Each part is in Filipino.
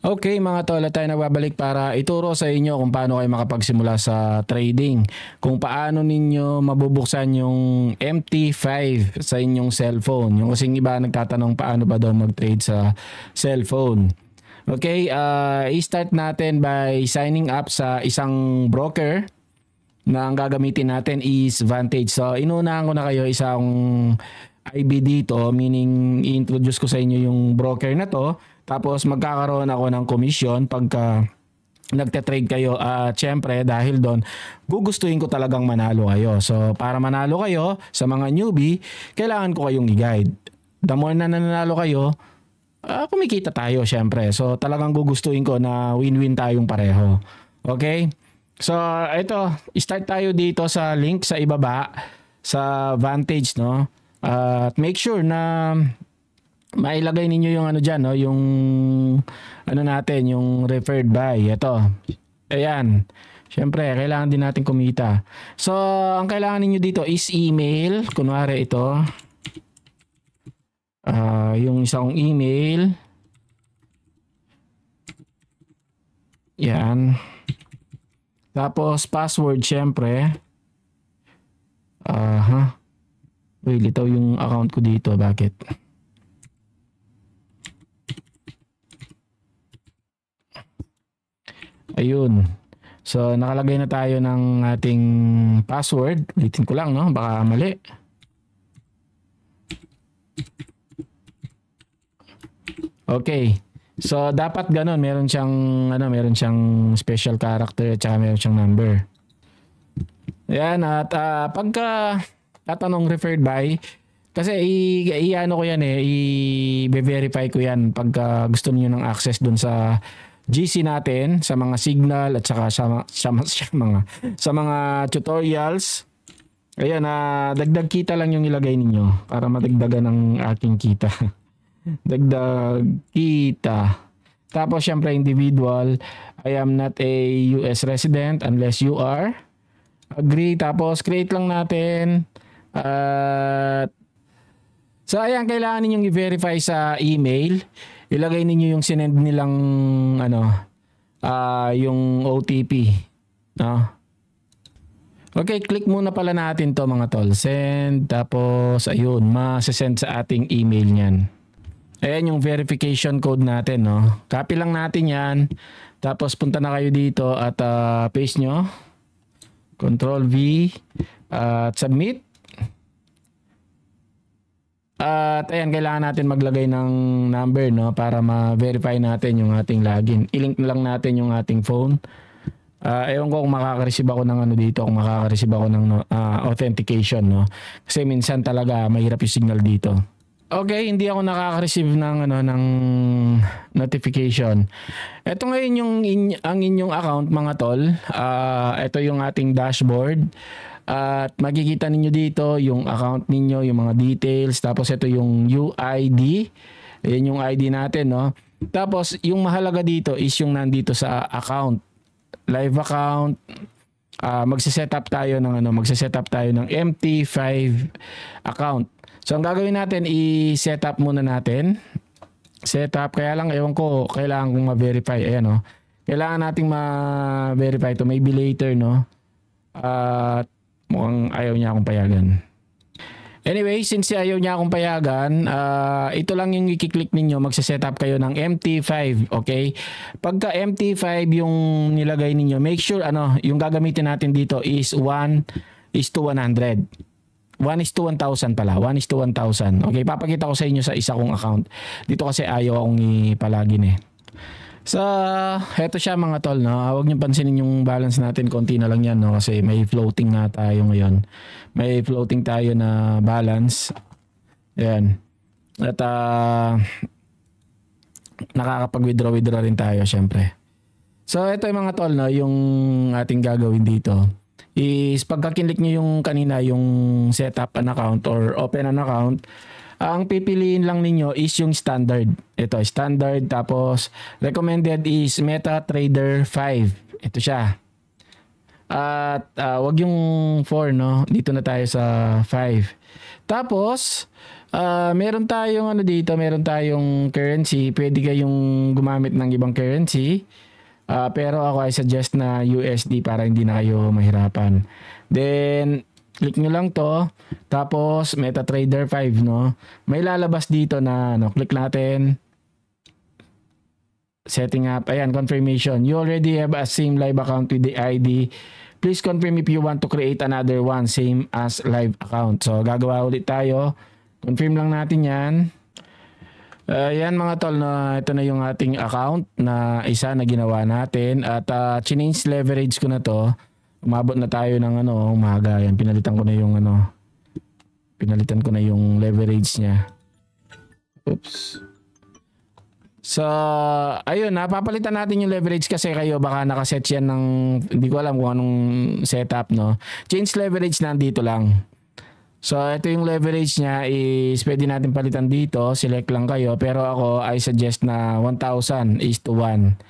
Okay mga tol, at tayo nagbabalik para ituro sa inyo kung paano kayo makapagsimula sa trading. Kung paano ninyo mabubuksan yung MT5 sa inyong cellphone. Yung kasing iba nagtatanong paano ba daw mag-trade sa cellphone. Okay, i-start natin by signing up sa isang broker na ang gagamitin natin is Vantage. So inunahan ko na kayo isang IB dito, meaning i-introduce ko sa inyo yung broker na to. Tapos magkakaroon ako ng commission pagka nagte-trade kayo at syempre dahil doon gugustuhin ko talagang manalo kayo. So para manalo kayo sa mga newbie, kailangan ko kayong i-guide. The more na nanalo kayo, kumikita tayo syempre. So talagang gugustuhin ko na win-win tayong pareho. Okay? So ito, start tayo dito sa link sa ibaba sa Vantage, no? At make sure na mailagay ninyo yung ano dyan, no? Yung ano natin, yung referred by. Ito. Ayan. Siyempre, kailangan din natin kumita. So, ang kailangan ninyo dito is email. Kunwari ito. Yung isang email. Yan. Tapos, password, siyempre. Uy, litaw yung account ko dito. Bakit? Ayun. So, nakalagay na tayo ng ating password. Ulitin ko lang, no? Baka mali. Okay. So, dapat ganun. Meron siyang special character at saka meron siyang number. Ayan. At pagka tatanong referred by, kasi i-ano ko yan i-verify ko yan pagka gusto niyo ng access dun sa GC natin, sa mga signal at saka sa mga tutorials. Ayan, dagdag kita lang yung ilagay ninyo para madagdagan ng aking kita. Dagdag kita. Tapos syempre individual, I am not a US resident unless you are. Agree, tapos create lang natin. So ayan, kailangan ninyong i-verify sa email. Ilagay ninyo yung sinend nilang yung OTP, no? Okay, click muna pala natin to mga tol. Send, tapos ayun, ma-send sa ating email niyan. Ayan yung verification code natin, no? Copy lang natin yan. Tapos punta na kayo dito at paste nyo. Control V at submit. At ayan, kailangan natin maglagay ng number, no, para ma-verify natin yung ating login. I-link lang natin yung ating phone. Ewan ko kung makaka-receive ako ng ano dito, kung makaka-receive ako ng authentication, no. Kasi minsan talaga mahirap yung signal dito. Okay, hindi ako nakaka-receive ng notification. Ito ngayon ang inyong account mga tol. Ito yung ating dashboard. At makikita ninyo dito yung account ninyo, yung mga details. Tapos ito yung UID. Ayan yung ID natin, no? Tapos yung mahalaga dito is yung nandito sa account. Live account. Magse-setup tayo ng MT5 account. So ang gagawin natin, i-setup muna natin. Setup, kaya lang ewan ko, kailangan kong ma-verify. Ayan, no? Kailangan nating ma-verify ito. Maybe later, no? Mukhang ayaw niya akong payagan. Anyway, since ayaw niya akong payagan, ito lang yung i-click ninyo. Magsa-setup kayo ng MT5, okay? Pagka MT5 yung nilagay ninyo, make sure yung gagamitin natin dito is 1:100. 1:1,000 pala. 1:1,000. Okay, papakita ko sa inyo sa isa kong account. Dito kasi ayaw akong ipalagin. So, heto siya mga tol, no? Huwag niyo pansinin yung balance natin, konti na lang yan, no? Kasi may floating nga tayo ngayon. May floating tayo na balance. Ayan. At nakakapag-withdraw rin tayo, syempre. So, ito yung mga tol, no? Yung ating gagawin dito is pagka kinlik nyo yung kanina, yung setup an account or open an account, ang pipiliin lang ninyo is yung standard. Ito, standard. Tapos, recommended is MetaTrader 5. Ito siya. At wag yung 4, no? Dito na tayo sa 5. Tapos, meron tayong ano dito, meron tayong currency. Pwede kayong gumamit ng ibang currency. Pero ako I suggest na USD para hindi na kayo mahirapan. Then, click nyo lang to. Tapos, MetaTrader 5, no? May lalabas dito na, no? Click natin. Setting up. Ayan, confirmation. You already have a same live account with the ID. Please confirm if you want to create another one, same as live account. So, gagawa ulit tayo. Confirm lang natin yan. Yan mga tol, ito na yung ating account na isa na ginawa natin. At change leverage ko na to. Umabot na tayo ng umaga. Yan, pinalitan ko na yung leverage niya. Oops. So, ayun, papalitan natin yung leverage kasi kayo baka nakaset yan ng, hindi ko alam kung anong setup, no? Change leverage nandito lang. So, ito yung leverage niya is pwede natin palitan dito. Select lang kayo. Pero ako, I suggest na 1,000 is to 1.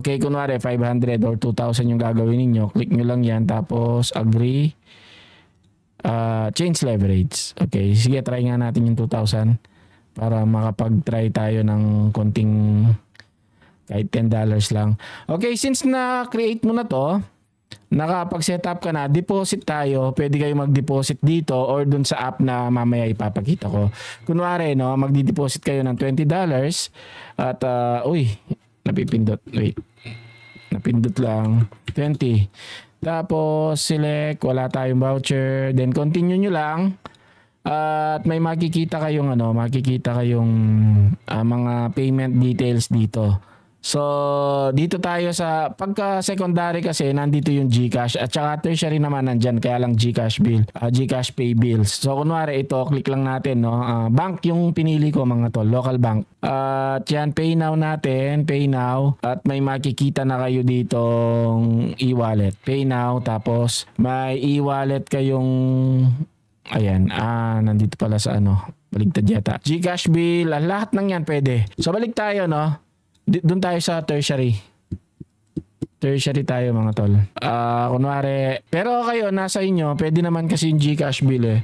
Okay, kunwari 500 or 2,000 yung gagawin ninyo. Click nyo lang yan. Tapos, agree. Change leverage. Okay, sige, try nga natin yung 2,000. Para makapag-try tayo ng konting kahit $10 lang. Okay, since na-create mo na to, nakapag-set up ka na, deposit tayo. Pwede kayo mag-deposit dito or dun sa app na mamaya ipapakita ko. Kunwari, no, magdi-deposit kayo ng $20 at, napipindot. Wait. Napindot lang. 20. Tapos, select. Wala tayong voucher. Then, continue nyo lang. At may makikita kayong mga payment details dito. So, dito tayo sa pagka secondary kasi nandito yung GCash at saka tertiary naman nandyan kaya lang GCash bill, GCash pay bills. So, kunwari ito, click lang natin, no. Bank yung pinili ko mga tol, local bank. At yan, pay now natin, pay now. At may makikita na kayo ditong e-wallet. Pay now, tapos may e-wallet kayong ayan, nandito pala sa baligtad yata. GCash bill, lahat ng yan pwede. So balik tayo, no? Doon tayo sa tertiary. Tertiary tayo mga tol. Kunwari, pero kayo, nasa inyo, pwede naman kasi yung GCash bill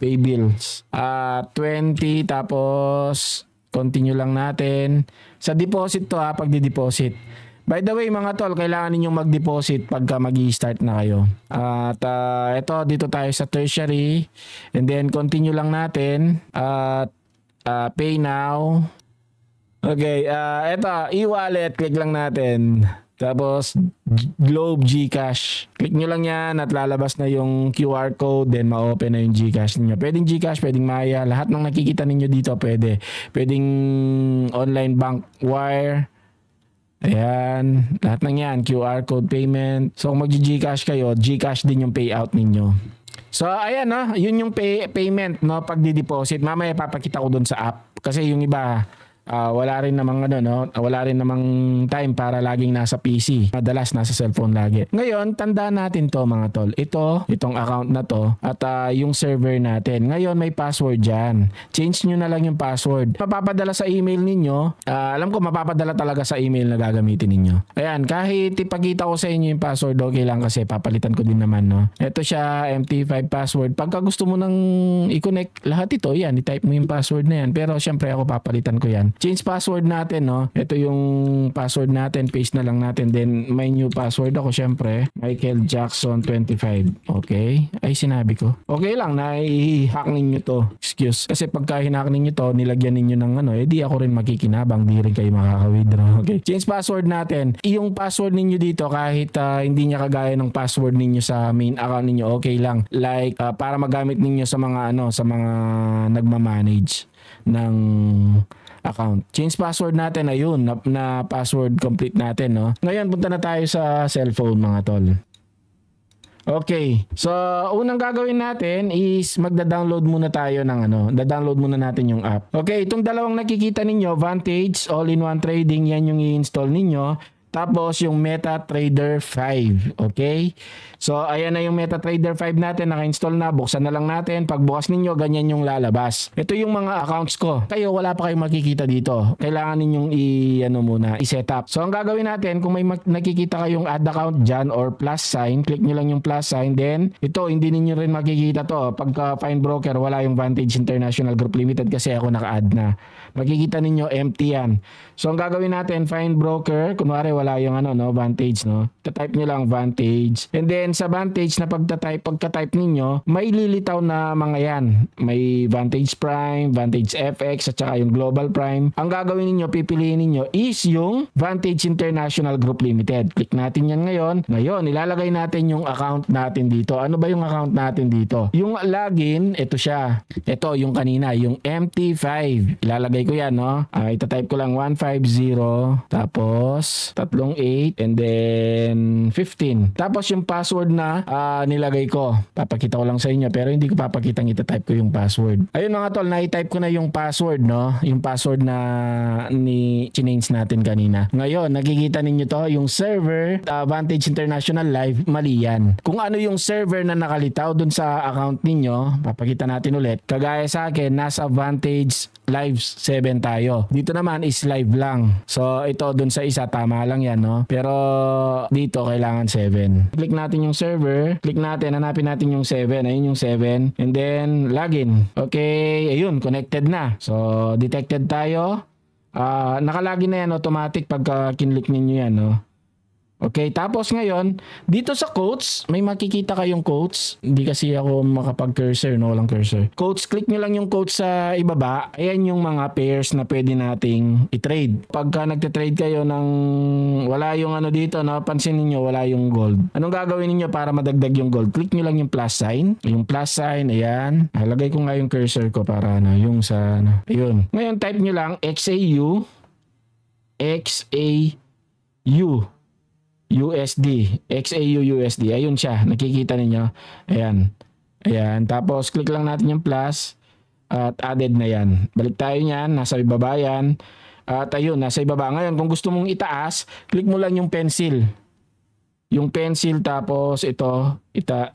Pay bills. 20, tapos continue lang natin. Sa deposit to pagdi-deposit. By the way mga tol, kailangan ninyong mag-deposit pagka mag-i-start na kayo. At ito, dito tayo sa tertiary. And then continue lang natin. At pay now. Okay, ito, e-wallet, click lang natin. Tapos, Globe GCash. Click nyo lang yan at lalabas na yung QR code. Then, ma-open na yung GCash ninyo. Pwedeng GCash, pwedeng Maya. Lahat ng nakikita ninyo dito pwede. Pwedeng online bank wire. Ayan, lahat ng yan, QR code payment. So kung mag-GCash kayo, GCash din yung payout ninyo. So ayan, yun yung payment, no, pag-deposit. Mamaya papakita ko dun sa app kasi yung iba wala rin namang wala rin namang time para laging nasa PC. Madalas nasa cellphone lagi. Ngayon, tandaan natin to mga tol. Itong account na to at yung server natin. Ngayon may password diyan. Change nyo na lang yung password. Mapapadala sa email ninyo. Alam ko mapapadala talaga sa email na gagamitin ninyo. Ayan, kahit ipakita ko sa inyo yung password, okay lang kasi papalitan ko din naman, no. Ito siya, MT5 password. Pagka gusto mo nang i-connect lahat ito, yan, i-type mo yung password na yan. Pero syempre ako papalitan ko yan. Change password natin, no. Ito yung password natin, paste na lang natin. Then may new password ako syempre. Michael Jackson 25. Okay? Ay sinabi ko. Okay lang na i-hack ninyo to. Excuse. Kasi pagka hinak ninyo to, nilagyan ninyo ng di ako rin makikinabang, di rin kayo makaka-withdraw. Okay? Change password natin. Yung password ninyo dito kahit hindi niya kagaya ng password ninyo sa main account ninyo, okay lang. Like para magamit ninyo sa mga sa mga nagma-manage ng account. Change password natin, ayun, na password complete natin, no. Ngayon, punta na tayo sa cellphone mga tol. Okay. So, unang gagawin natin is magda-download muna tayo ng da-download muna natin yung app. Okay, itong dalawang nakikita ninyo, Vantage, All-in-One Trading, yan yung i-install ninyo. tapos yung MetaTrader 5. Okay? So, ayan na yung MetaTrader 5 natin. Naka-install na. Buksan na lang natin. Pagbukas ninyo, ganyan yung lalabas. Ito yung mga accounts ko. Kayo, wala pa kayong makikita dito. Kailangan ninyong i-set up. So, ang gagawin natin, kung may nakikita kayong add account dyan or plus sign, click nyo lang yung plus sign. Then, ito, hindi ninyo rin makikita to. Pagka find broker, wala yung Vantage International Group Limited kasi ako naka-add na. Makikita ninyo, empty yan. So, ang gagawin natin, find broker. Kunwari, wala yung Vantage, no? Type nyo lang Vantage. And then, sa Vantage na pagka-type ninyo, may lilitaw na mga yan. May Vantage Prime, Vantage FX, at saka yung Global Prime. Ang gagawin ninyo, pipiliin ninyo is yung Vantage International Group Limited. Click natin yan ngayon. Ngayon, ilalagay natin yung account natin dito. Ano ba yung account natin dito? Yung login, ito siya. Ito, yung kanina, yung MT5. Ilalagay ko yan, no? Itatype ko lang 150, tapos 38, and then 15. Tapos yung password na nilagay ko. Papakita ko lang sa inyo, pero hindi ko papakitang itatype ko yung password. Ayun mga tol, na-type ko na yung password, no? Yung password na change natin kanina. Ngayon, nakikita ninyo to, yung server, Vantage International Live, mali yan. Kung ano yung server na nakalitaw dun sa account ninyo, papakita natin ulit. Kagaya sa akin, nasa Vantage Live 7 tayo. Dito naman is live lang. So, ito dun sa isa, tama lang yan, no? Pero dito, kailangan 7. Click natin yung server. Click natin, hanapin natin yung 7. Ayun yung 7. And then, login. Okay, ayun, connected na. So, detected tayo. Nakalagin na yan automatic pagka kinlik ninyo yan, no? Okay, tapos ngayon, dito sa quotes, may makikita kayong quotes. Hindi kasi ako makapag-cursor, no? Walang cursor. Quotes, click nyo lang yung quotes sa ibaba. Ayan yung mga pairs na pwede nating i-trade. Pagka nagte-trade kayo ng wala yung dito, no? Pansin niyo wala yung gold. Anong gagawin niyo para madagdag yung gold? Click nyo lang yung plus sign. Yung plus sign, ayan. Lagay ko nga yung cursor ko para yung sa ayun. Ngayon, type nyo lang XAU USD. XAU USD. Ayun siya. Nakikita ninyo. Ayan. Ayan. Tapos, click lang natin yung plus. At added na yan. Balik tayo niyan. Nasa ibaba yan. At ayun, nasa ibaba. Ngayon, kung gusto mong itaas, click mo lang yung pencil. Yung pencil, tapos ito,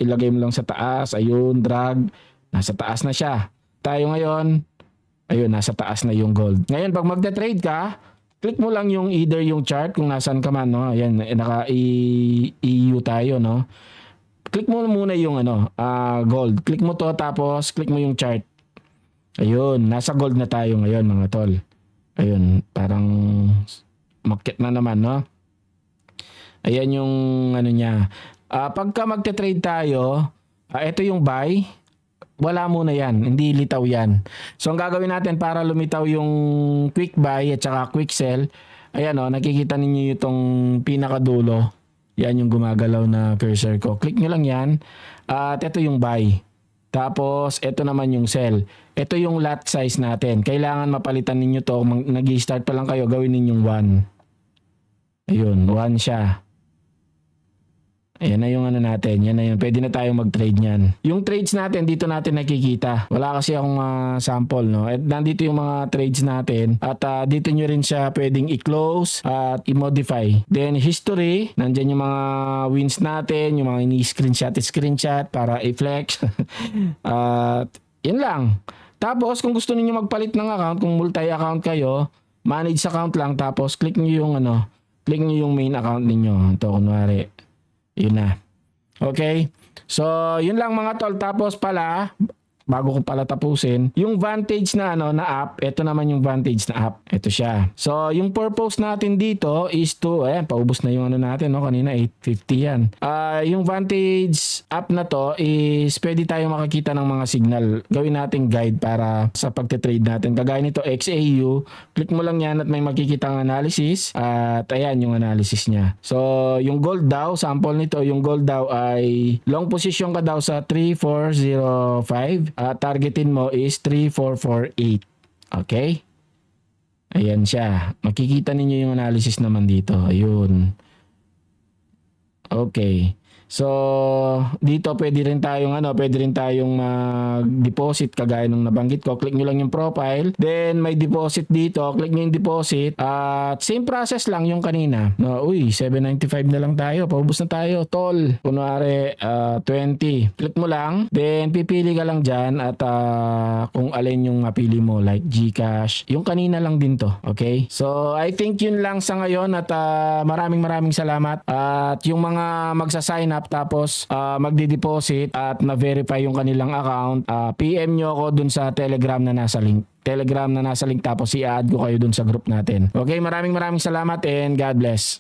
ilagay mo lang sa taas. Ayun, drag. Nasa taas na siya. Tayo ngayon, ayun, nasa taas na yung gold. Ngayon, pag magta-trade ka, click mo lang yung either yung chart kung nasaan ka man, no? Ayan, naka-EU tayo, no? Click mo muna yung gold. Click mo to, tapos click mo yung chart. Ayun, nasa gold na tayo ngayon, mga tol. Ayun, parang market na naman, no? Ayan yung niya. Pagka magte-trade tayo, ito yung buy. Wala muna yan. Hindi litaw yan. So, ang gagawin natin para lumitaw yung quick buy at saka quick sell, ayan nakikita ninyo itong pinakadulo. Yan yung gumagalaw na cursor ko. Click nyo lang yan. At ito yung buy. Tapos, ito naman yung sell. Ito yung lot size natin. Kailangan mapalitan ninyo to. Nag-i-start pa lang kayo, gawin ninyong 1. Ayun, 1 siya. Ayan na yung natin. Yan na yun. Pwede na tayong mag-trade niyan. Yung trades natin, dito natin nakikita. Wala kasi akong sample, no? At nandito yung mga trades natin. At dito nyo rin siya pwedeng i-close at i-modify. Then, history. Nandyan yung mga wins natin. Yung mga ini-screenshot para i-flex. At yun lang. Tapos, kung gusto niyo magpalit ng account, kung multi-account kayo, manage account lang. Tapos, click nyo yung click nyo yung main account ninyo. Ito, kunwari. Yun na. Okay? So, yun lang mga tol. Tapos pala, bago ko pala tapusin, yung Vantage na na app, ito naman yung Vantage na app. Ito siya. So, yung purpose natin dito is to, paubos na yung natin, no? Kanina 850 yan. Yung Vantage app na to is pwede tayo makakita ng mga signal. Gawin nating guide para sa pagte-trade natin. Kagaya nito, XAU, click mo lang yan at may makikitang analysis. At ayan yung analysis niya. So, yung gold daw, sample nito, yung gold daw ay long position ka daw sa 3405. Targetin mo is 3448. Okay? Ayan siya. Makikita ninyo yung analysis naman dito. Ayun. Okay. So dito pwede rin tayong mag-deposit kagaya nung nabanggit ko. Click nyo lang yung profile, then may deposit dito, click nyo yung deposit at same process lang yung kanina. No, uy, 795 na lang tayo, paubos na tayo tol. Kunwari 20, click mo lang, then pipili ka lang dyan at kung alin yung mapili mo, like GCash, yung kanina lang din to. Okay, so I think yun lang sa ngayon at maraming salamat. At yung mga magsa-sign up tapos magdi-deposit at na-verify yung kanilang account, PM nyo ako dun sa Telegram na nasa link. Tapos i-add ko kayo dun sa group natin. Okay, maraming salamat and God bless.